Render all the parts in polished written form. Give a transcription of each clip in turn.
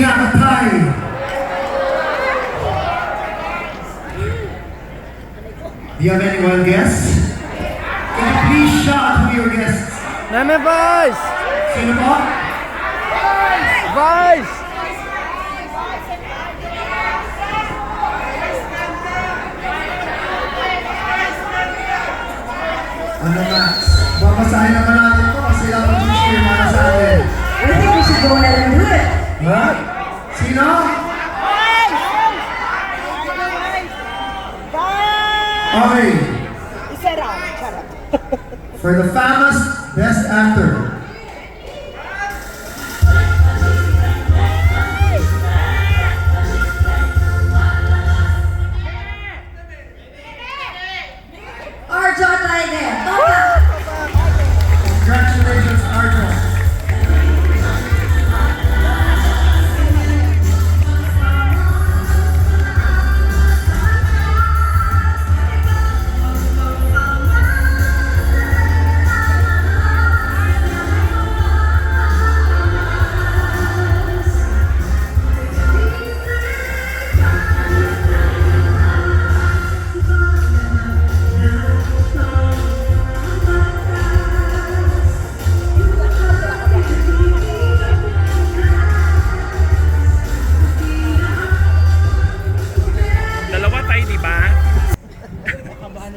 Kinakatay. Do you have any wild guests? Can you please shout who your guests? Meme Vice! Sino po? Vice! Ano Max? Babasahin naman natin ito kasi dapat mag-share para sa atin. I think we should go ahead and do it. Ha? Sino? Okay. For the famous Best Actor. Arjun Laine. Congratulations, Arjun. Dalawa tayo, di ba?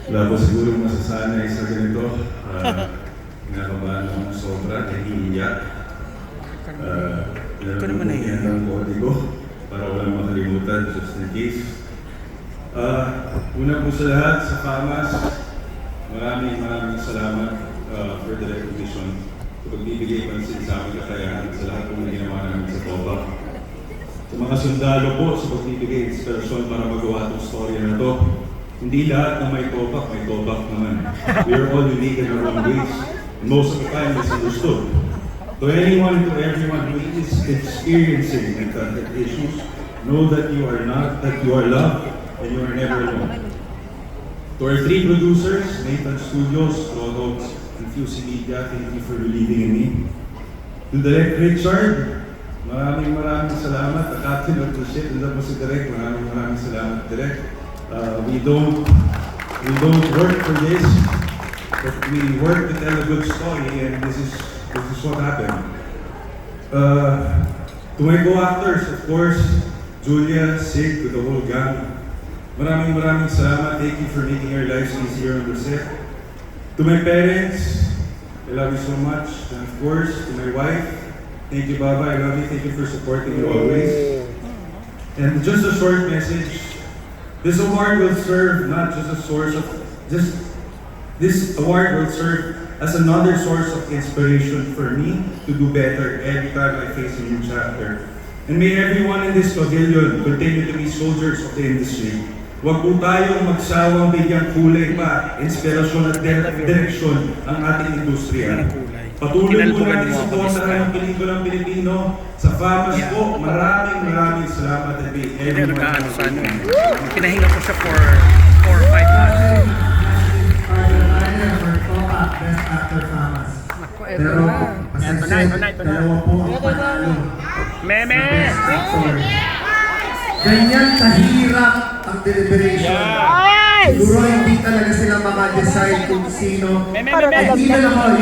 Wala ko siguro masasanay sa ganito. Nakabahan akong sobra, nahihiyak. Ito naman na yan. Ang kodigo para walang makalimutan, just in case. Una po sa lahat, sa FAMAS, maraming salamat for the recognition. Pagbibigay pansin sa aming kakayahan sa lahat po na ginawa namin sa TOPA. Sa mga sundalo po sa pagbibigay inspirasyon para magawa itong story na to. Hindi lahat na may tobak naman. We are all unique in our own ways. And most of the time, misunderstood. To anyone, to everyone who is experiencing mental health issues, know that you are loved, and you are never alone. To our three producers, Nathan Studios, Rodogs, and Fusey Media, thank you for believing in me. To Direct Richard, maraming salamat. The captain of the ship, and po si Direk, maraming salamat, Direk. We don't work for this, but we work to tell a good story, and this is what happened. To my co-actors, of course, Julia, Sig, to the whole gang, maraming salamat. Thank you for making our lives easier on the set. To my parents, I love you so much. And of course, to my wife, thank you, Baba. I love you. Thank you for supporting me always. And just a short message. This award will serve not just a source of, this award will serve as another source of inspiration for me to do better every time I face a new chapter. And may everyone in this pavilion continue to be soldiers of the industry. Huwag po tayong magsawang bigyang kulay pa, inspirasyon at direksyon ang ating industriya. Patuloy po natin suportahan ang pelikulang Pilipino. Sa FAMAS po, maraming salamat at may everyone. Pinahinga ko siya for 4 or 5 months. Best Actor FAMAS. Pero, Ito na. dalawa po ang panalo. Meme! Best Actor. Ganyan kahirap ang deliberation. Siguro hindi talaga sila maka-decide kung sino. And even ako,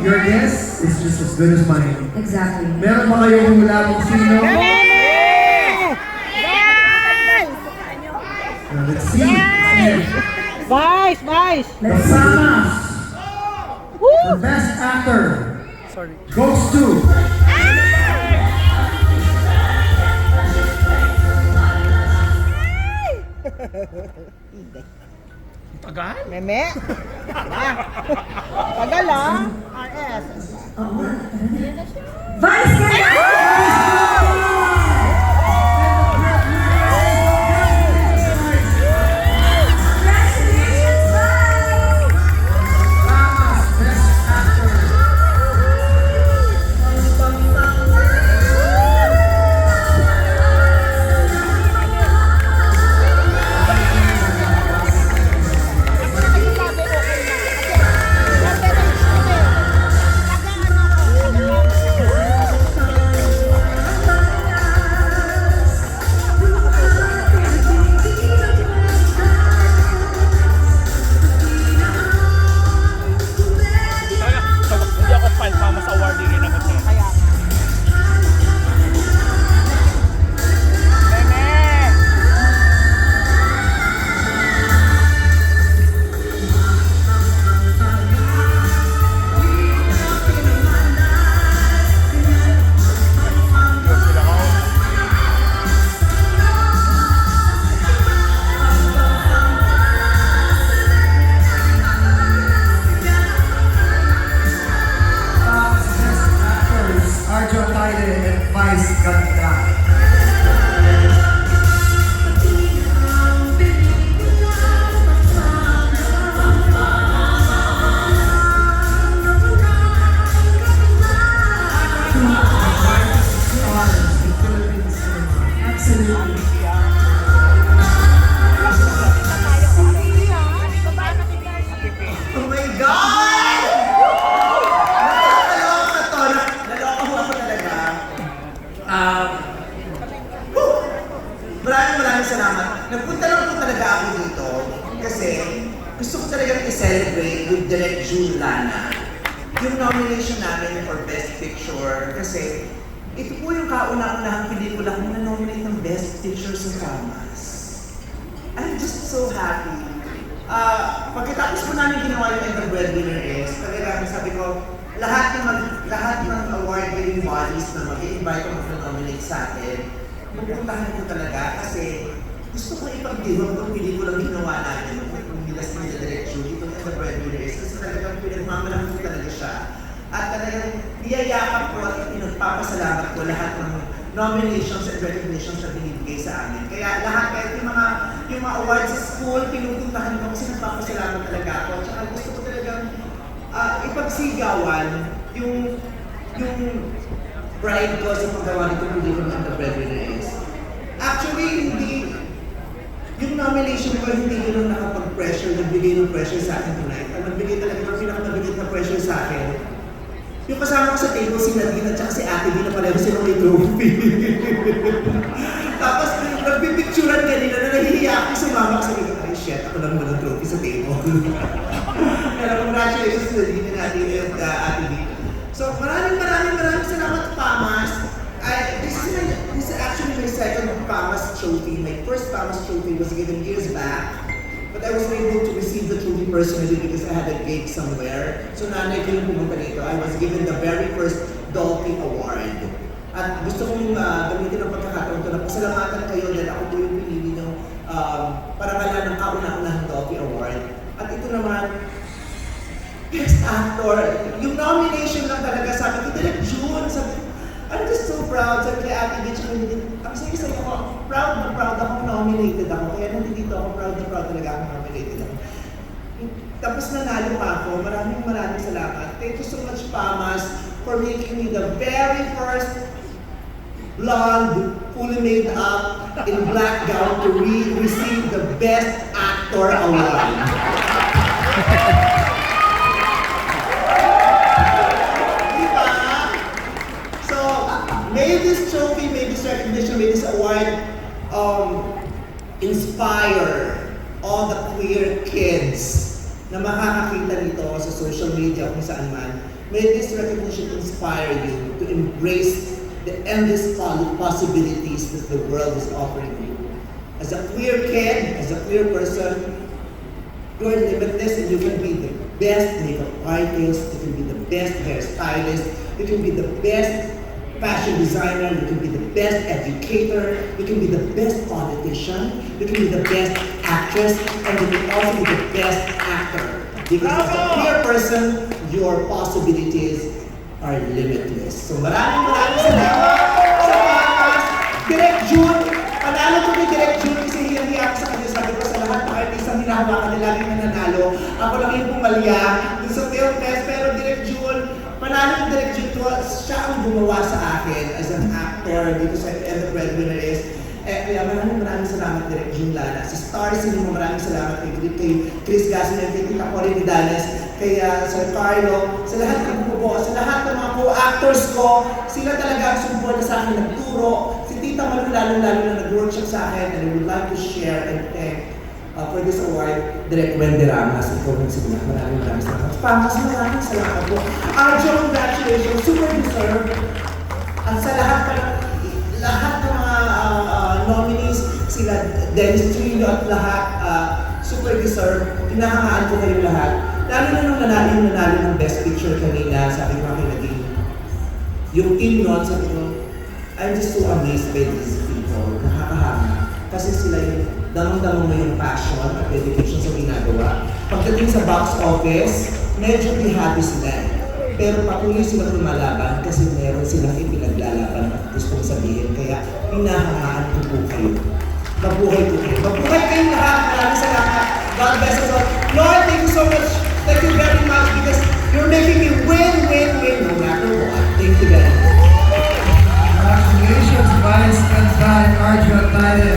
your guess is just as good as mine. Exactly. Meron ba kayong hula kung sino? Let's see. Vice! The FAMAS for Best Actor goes to Tagal? Meme? Tagal ah. RS. Vice Ganda! Congratulations, Vice! FAMAS Best Actor. Maraming salamat. Nagpunta lang po talaga ako dito kasi gusto ko talagang i-celebrate with Direk June Lana yung nomination namin for Best Picture kasi ito po yung kauna-unahang pelikula kong na-nominate ng Best Picture sa FAMAS. I'm just so happy. Pagkatapos po namin ginawa yung The Breadwinner is, talagang sabi ko, lahat ng award-winning bodies na mag-i-invite o mag-nominate sa akin, pupuntahan ko talaga kasi gusto ko ipag-diwag itong pelikulang ginawa natin kung nilas ni Direk Judy, itong The Breadwinner is, kasi talagang pinagmamalaki ko talaga siya. At talagang niyayakap ko at pinagpapasalamat ko lahat ng nominations and recognitions na binibigay sa amin. Kaya lahat, kahit yung mga awards sa school, pinupuntahan ko kasi nagpapasalamat talaga ako. At saka gusto ko talagang ipagsigawan yung pride ko sa paggawa nitong pelikula ng The Breadwinner is. Actually, yung nomination ko, hindi yun ang nakapag-pressure, nagbigay ng pressure sa akin tonight. Ang nagbigay talaga ng pinakamabigat na pressure sa akin, yung kasama ko sa table si Nadine at saka si Ate Dina pareho silang may trophy. Tapos, nagpipicturan kanina na nahihiya ako sumama kasi ay shit, ako lang walang trophy sa table. Pero congratulations to Nadine and Ate Dina. So, maraming salamat, FAMAS. This is actually my second FAMAS trophy. My first FAMAS trophy was given years back. But I was able to receive the trophy personally because I had a gig somewhere. So nanay ko yung pumunta dito. I was given the very first Dolphy Award. At gusto kong gamitin ang pagkakataon ko na pasalamatan kayo dahil ako po yung pinili ng parangalan ng kauna-unahang Dolphy Award. At ito naman, Best Actor. Yung nomination lang talaga, sabi ko, Direk June, sabi ko, I'm just so proud. Sabi kay Ate Bitch, ang saya-saya ako, proud ako, nominated ako. Kaya nandito ako, proud talaga ako, nominated ako. Tapos nanalo pa ako, maraming salamat. Thank you so much, FAMAS, for making me the very first blonde, fully made up, in black gown to receive the Best Actor Award. May this trophy, may this recognition, may this award inspire all the queer kids na makakakita nito sa social media kung saan man. May this recognition inspire you to embrace the endless possibilities that the world is offering you. As a queer kid, as a queer person, you're limitless and you can be the best makeup artist, you can be the best hairstylist, you can be the best fashion designer, you can be the best educator, you can be the best politician, you can be the best actress, and you can also be the best actor. Because as a queer person, your possibilities are limitless. So maraming salamat sa FAMAS. Direk June, panalo ko ni Direk June kasi hindi ako sa kanya. Sabi ko sa lahat ng artistang hinahawakan nila laging nananalo. Ako lang yung pumalya dun sa Film Fest, pero Direk June, panalo ni Direk June, siya ang gumawa sa akin as an actor dito sa The Breadwinner is. Kaya maraming salamat Direk June Lana. Sa Star Cinema, maraming salamat kay Chris Gassinan, kay Tita Cory Vidales, kay Sir Carlo, sa lahat ng bubo, sa lahat ng mga co-actors ko, sila talaga ang sumuport na sa akin, nagturo. Si Tita Malu lalo na nag-workshop sa akin, and I would like to share and thank for this award, Direk Wendy Ramos. Ikaw ng sigla. Maraming salamat. FAMAS, maraming salamat po. Arjo, congratulations. Super deserved. At sa lahat ng mga nominees, sila Dennis Trillo at lahat, super deserved. Pinahangaan ko kayo lahat. Lalo na nung nanalo ng Best Picture kanina, sabi ko akin naging yung team nun, sabi ko, I'm just so amazed by these people. Nakakahanga. Kasi sila yung damang-damang na yung passion at dedication sa ginagawa. Pagdating sa box office, medyo bihati sila. Pero patuloy silang lumalaban kasi meron silang ipinaglalaban at gustong sabihin. Kaya hinahangaan ko po kayo. Mabuhay po kayo. Mabuhay kayo lahat. Maraming salamat. God bless us all. Lord, thank you so much. Thank you very much because you're making me win no matter what. Thank you very much. Congratulations, Vice President Arjo Taide.